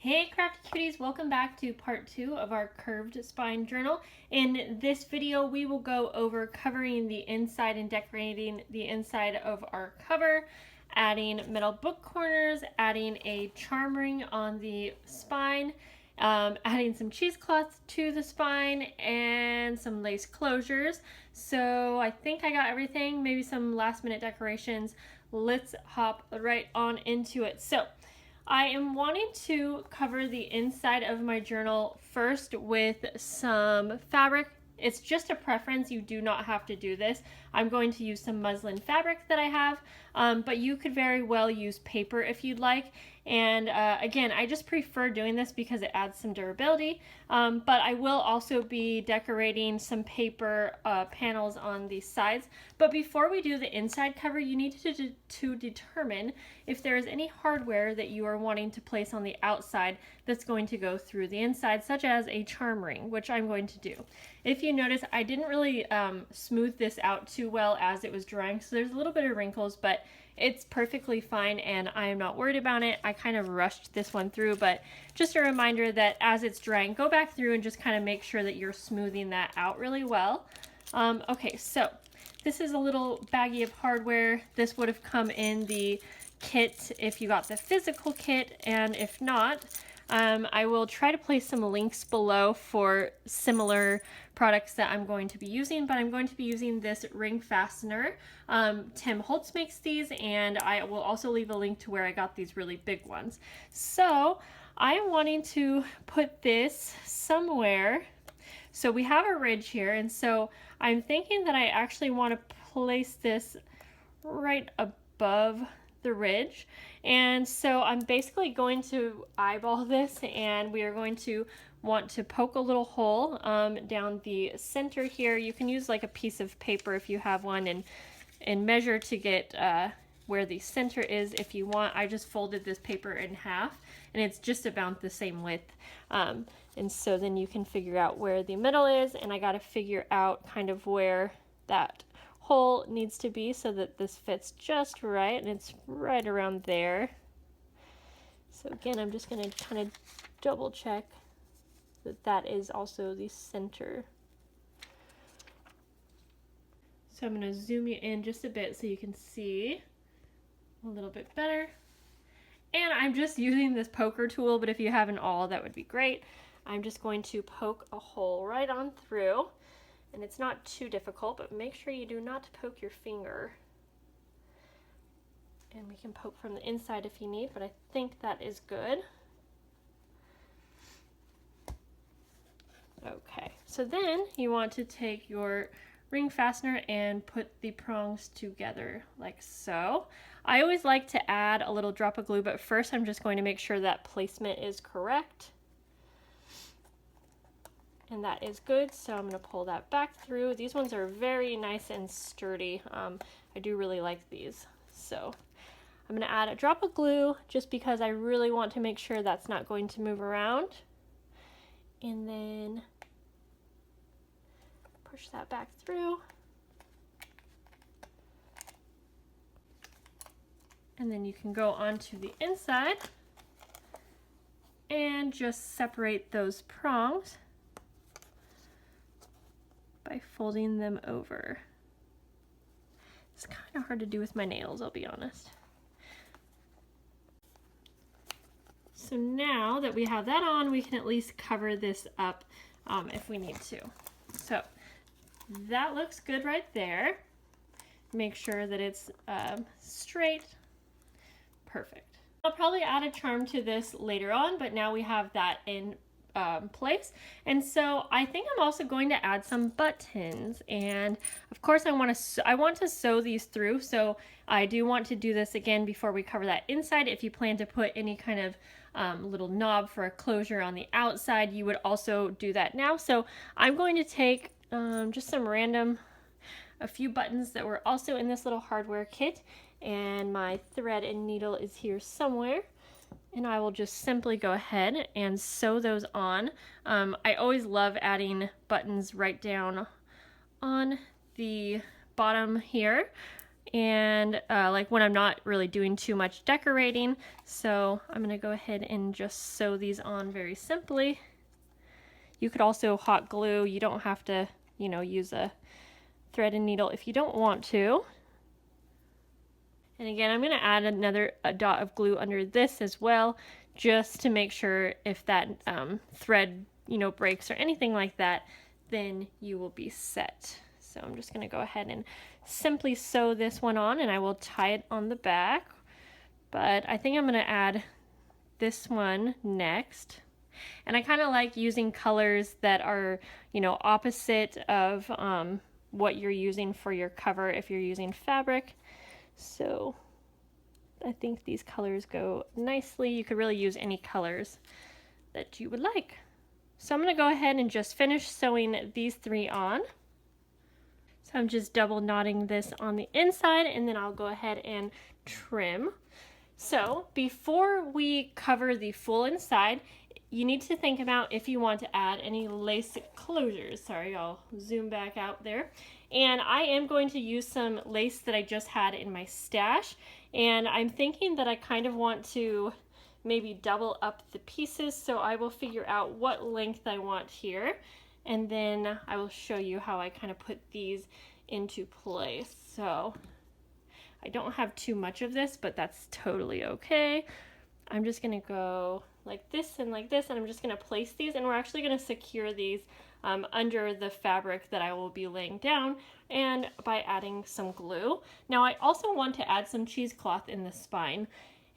Hey crafty cuties, welcome back to part 2 of our curved spine journal. In this video we will go over covering the inside and decorating the inside of our cover, adding metal book corners, adding a charm ring on the spine, adding some cheesecloth to the spine, and some lace closures. So I think I got everything, maybe some last minute decorations. Let's hop right on into it. So I am wanting to cover the inside of my journal first with some fabric. It's just a preference, you do not have to do this. I'm going to use some muslin fabric that I have, but you could very well use paper if you'd like. And again, I just prefer doing this because it adds some durability, but I will also be decorating some paper panels on the sides. But before we do the inside cover, you need to determine if there is any hardware that you are wanting to place on the outside that's going to go through the inside, such as a charm ring, which I'm going to do. If you notice, I didn't really smooth this out too well as it was drying, so there's a little bit of wrinkles, but it's perfectly fine and I am not worried about it. I kind of rushed this one through, but just a reminder that as it's drying, go back through and just kind of make sure that you're smoothing that out really well. Okay, so this is a little baggie of hardware. This would have come in the kit if you got the physical kit, and if not, I will try to place some links below for similar products that I'm going to be using, but I'm going to be using this ring fastener. Tim Holtz makes these, and I will also leave a link to where I got these really big ones. So I am wanting to put this somewhere. So we have a ridge here, and so I'm thinking that I actually want to place this right above the ridge. And so I'm basically going to eyeball this, and we are going to want to poke a little hole down the center here. You can use like a piece of paper if you have one, and measure to get where the center is if you want. I just folded this paper in half, and it's just about the same width. And so then you can figure out where the middle is, and I got to figure out kind of where that hole needs to be so that this fits just right, and it's right around there. So again, I'm just going to kind of double check that that is also the center. So I'm going to zoom you in just a bit so you can see a little bit better. And I'm just using this poker tool, but if you have an awl, that would be great. I'm just going to poke a hole right on through. And it's not too difficult, but make sure you do not poke your finger. And we can poke from the inside if you need, but I think that is good. Okay, so then you want to take your ring fastener and put the prongs together like so. I always like to add a little drop of glue, but first I'm just going to make sure that placement is correct. And that is good, so I'm going to pull that back through. These ones are very nice and sturdy. I do really like these. So I'm going to add a drop of glue just because I really want to make sure that's not going to move around. And then push that back through. And then you can go onto the inside and just separate those prongs by folding them over. It's kind of hard to do with my nails, I'll be honest. So now that we have that on, we can at least cover this up if we need to. So that looks good right there. Make sure that it's straight. Perfect. I'll probably add a charm to this later on, but now we have that in place. And so I think I'm also going to add some buttons, and of course I want to sew these through, so I do want to do this again before we cover that inside. If you plan to put any kind of little knob for a closure on the outside, you would also do that now. So I'm going to take just some random, a few buttons that were also in this little hardware kit, and my thread and needle is here somewhere. And I will just simply go ahead and sew those on. I always love adding buttons right down on the bottom here. and like when I'm not really doing too much decorating. So I'm gonna go ahead and just sew these on very simply. You could also hot glue. You don't have to, you know, use a thread and needle if you don't want to. And again, I'm going to add another dot of glue under this as well, just to make sure if that thread, you know, breaks or anything like that, then you will be set. So I'm just going to go ahead and simply sew this one on, and I will tie it on the back. But I think I'm going to add this one next. And I kind of like using colors that are, you know, opposite of what you're using for your cover if you're using fabric. So I think these colors go nicely. You could really use any colors that you would like. So I'm going to go ahead and just finish sewing these three on. So I'm just double knotting this on the inside, and then I'll go ahead and trim. So before we cover the full inside, you need to think about if you want to add any lace closures. Sorry, I'll zoom back out there. And I am going to use some lace that I just had in my stash. And I'm thinking that I kind of want to maybe double up the pieces. So I will figure out what length I want here. And then I will show you how I kind of put these into place. So I don't have too much of this, but that's totally okay. I'm just gonna go like this, and I'm just gonna place these, and we're actually gonna secure these under the fabric that I will be laying down, and by adding some glue. Now I also want to add some cheesecloth in the spine,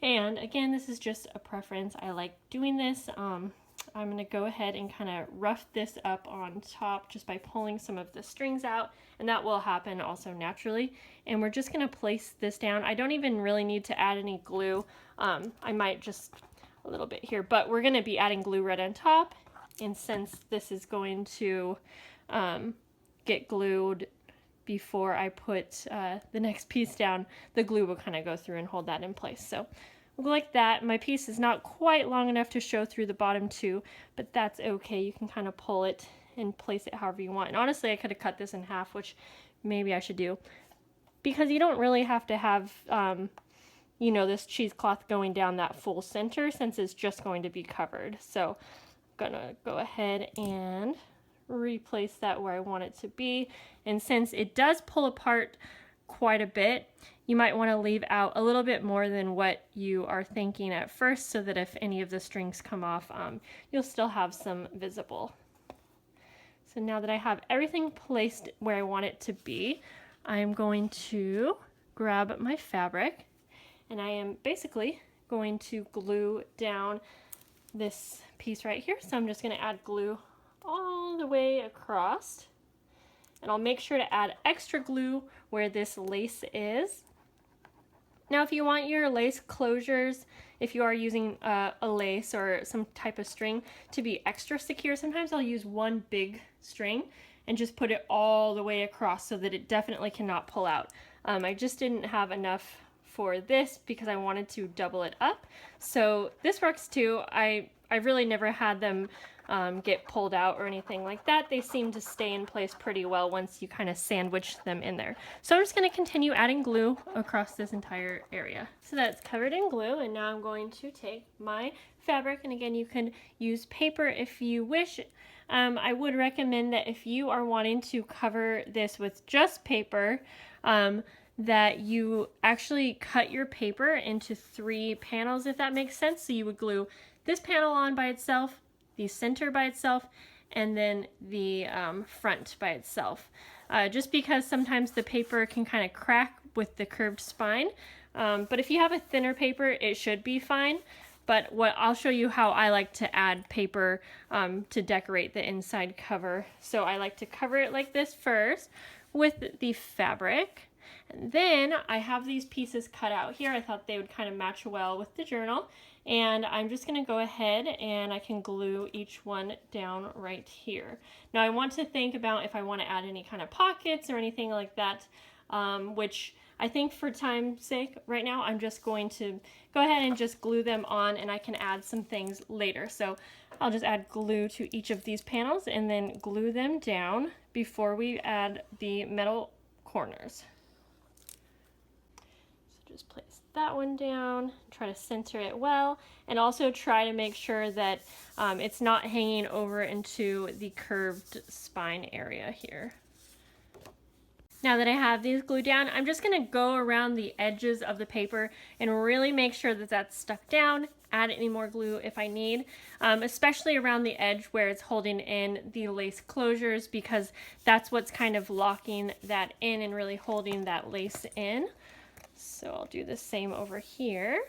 and again, this is just a preference. I like doing this. I'm gonna go ahead and kind of rough this up on top just by pulling some of the strings out, and that will happen also naturally. And we're just gonna place this down. I don't even really need to add any glue. I might just a little bit here, but we're gonna be adding glue right on top. And since this is going to get glued before I put the next piece down, the glue will kind of go through and hold that in place. So we'll go like that. My piece is not quite long enough to show through the bottom too, but that's okay. You can kind of pull it and place it however you want. And honestly, I could have cut this in half, which maybe I should do, because you don't really have to have you know, this cheesecloth going down that full center, since it's just going to be covered. So I'm gonna go ahead and replace that where I want it to be. And since it does pull apart quite a bit, you might want to leave out a little bit more than what you are thinking at first, so that if any of the strings come off, you'll still have some visible. So now that I have everything placed where I want it to be, I'm going to grab my fabric, and I am basically going to glue down this piece right here. So I'm just going to add glue all the way across, and I'll make sure to add extra glue where this lace is. Now if you want your lace closures, if you are using a lace or some type of string to be extra secure, sometimes I'll use one big string and just put it all the way across so that it definitely cannot pull out. I just didn't have enough for this because I wanted to double it up. So this works too. I really never had them get pulled out or anything like that. They seem to stay in place pretty well once you kind of sandwich them in there. So I'm just going to continue adding glue across this entire area. So that's covered in glue, and now I'm going to take my fabric, and again, you can use paper if you wish. I would recommend that if you are wanting to cover this with just paper, that you actually cut your paper into 3 panels, if that makes sense. So you would glue this panel on by itself, the center by itself, and then the front by itself. Just because sometimes the paper can kind of crack with the curved spine. But if you have a thinner paper, it should be fine. But I'll show you how I like to add paper to decorate the inside cover. So I like to cover it like this first with the fabric. And then I have these pieces cut out here. I thought they would kind of match well with the journal. And I'm just going to go ahead and I can glue each one down right here. Now I want to think about if I want to add any kind of pockets or anything like that, which I think for time's sake right now, I'm just going to go ahead and just glue them on, and I can add some things later. So I'll just add glue to each of these panels and then glue them down before we add the metal corners. Just place that one down, try to center it well, and also try to make sure that it's not hanging over into the curved spine area here. Now that I have these glued down, I'm just going to go around the edges of the paper and really make sure that that's stuck down, add any more glue if I need, especially around the edge where it's holding in the lace closures, because that's what's kind of locking that in and really holding that lace in. So I'll do the same over here.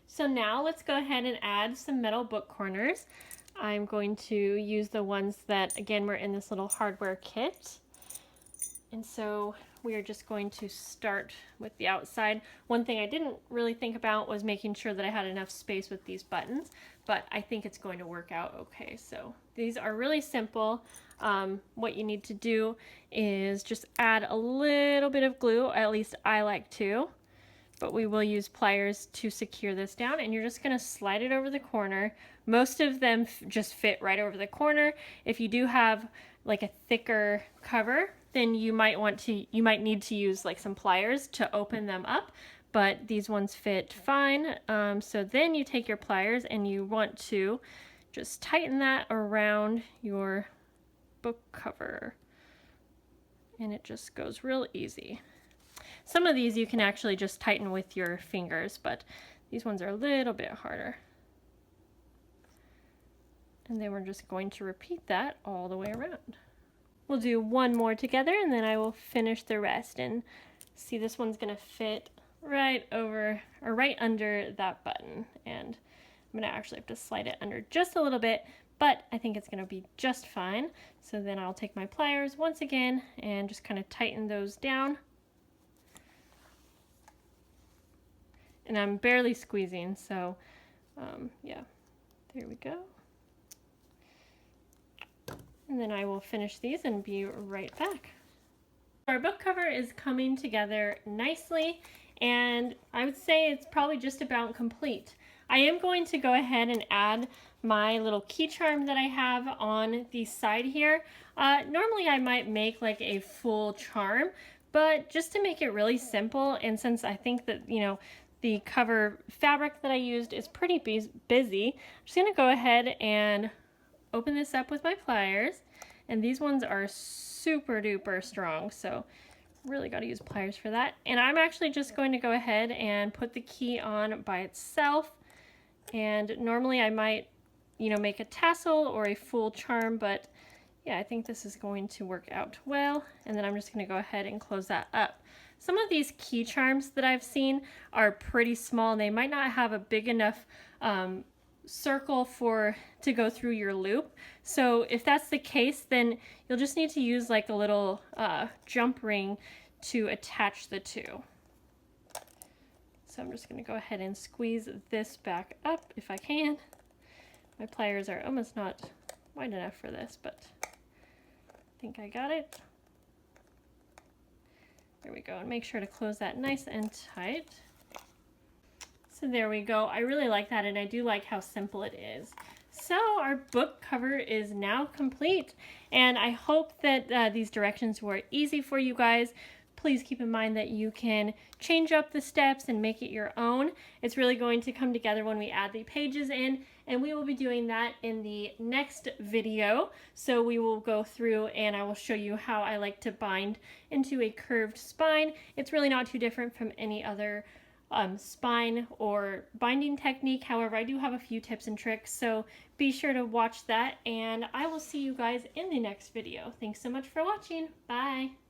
So now let's go ahead and add some metal book corners. I'm going to use the ones that, again, were in this little hardware kit. And so we are just going to start with the outside. One thing I didn't really think about was making sure that I had enough space with these buttons, but I think it's going to work out okay. So these are really simple. What you need to do is just add a little bit of glue, at least I like to, but we will use pliers to secure this down, and you're just going to slide it over the corner. Most of them just fit right over the corner. If you do have like a thicker cover, then you might need to use like some pliers to open them up, but these ones fit fine. So then you take your pliers and you want to just tighten that around your book cover, and it just goes real easy. Some of these you can actually just tighten with your fingers, but these ones are a little bit harder. And then we're just going to repeat that all the way around. We'll do one more together and then I will finish the rest. And see, this one's gonna fit right over or right under that button, and I'm gonna actually have to slide it under just a little bit, but I think it's gonna be just fine. So then I'll take my pliers once again and just kind of tighten those down. And I'm barely squeezing, so yeah, there we go. And then I will finish these and be right back. Our book cover is coming together nicely, and I would say it's probably just about complete. I am going to go ahead and add my little key charm that I have on the side here. Normally I might make like a full charm, but just to make it really simple, and since I think that, you know, the cover fabric that I used is pretty busy, I'm just gonna go ahead and open this up with my pliers, and these ones are super duper strong, so really got to use pliers for that. And I'm actually just going to go ahead and put the key on by itself, and normally I might, you know, make a tassel or a full charm, but yeah, I think this is going to work out well. And then I'm just going to go ahead and close that up. Some of these key charms that I've seen are pretty small, and they might not have a big enough circle to go through your loop. So if that's the case, then you'll just need to use like a little jump ring to attach the two. So I'm just going to go ahead and squeeze this back up if I can. My pliers are almost not wide enough for this, but I think I got it. There we go, and make sure to close that nice and tight. So there we go. I really like that, and I do like how simple it is. So our book cover is now complete, and I hope that these directions were easy for you guys. Please keep in mind that you can change up the steps and make it your own. It's really going to come together when we add the pages in, and we will be doing that in the next video. So we will go through and I will show you how I like to bind into a curved spine. It's really not too different from any other spine or binding technique. However, I do have a few tips and tricks, so be sure to watch that, and I will see you guys in the next video. Thanks so much for watching. Bye!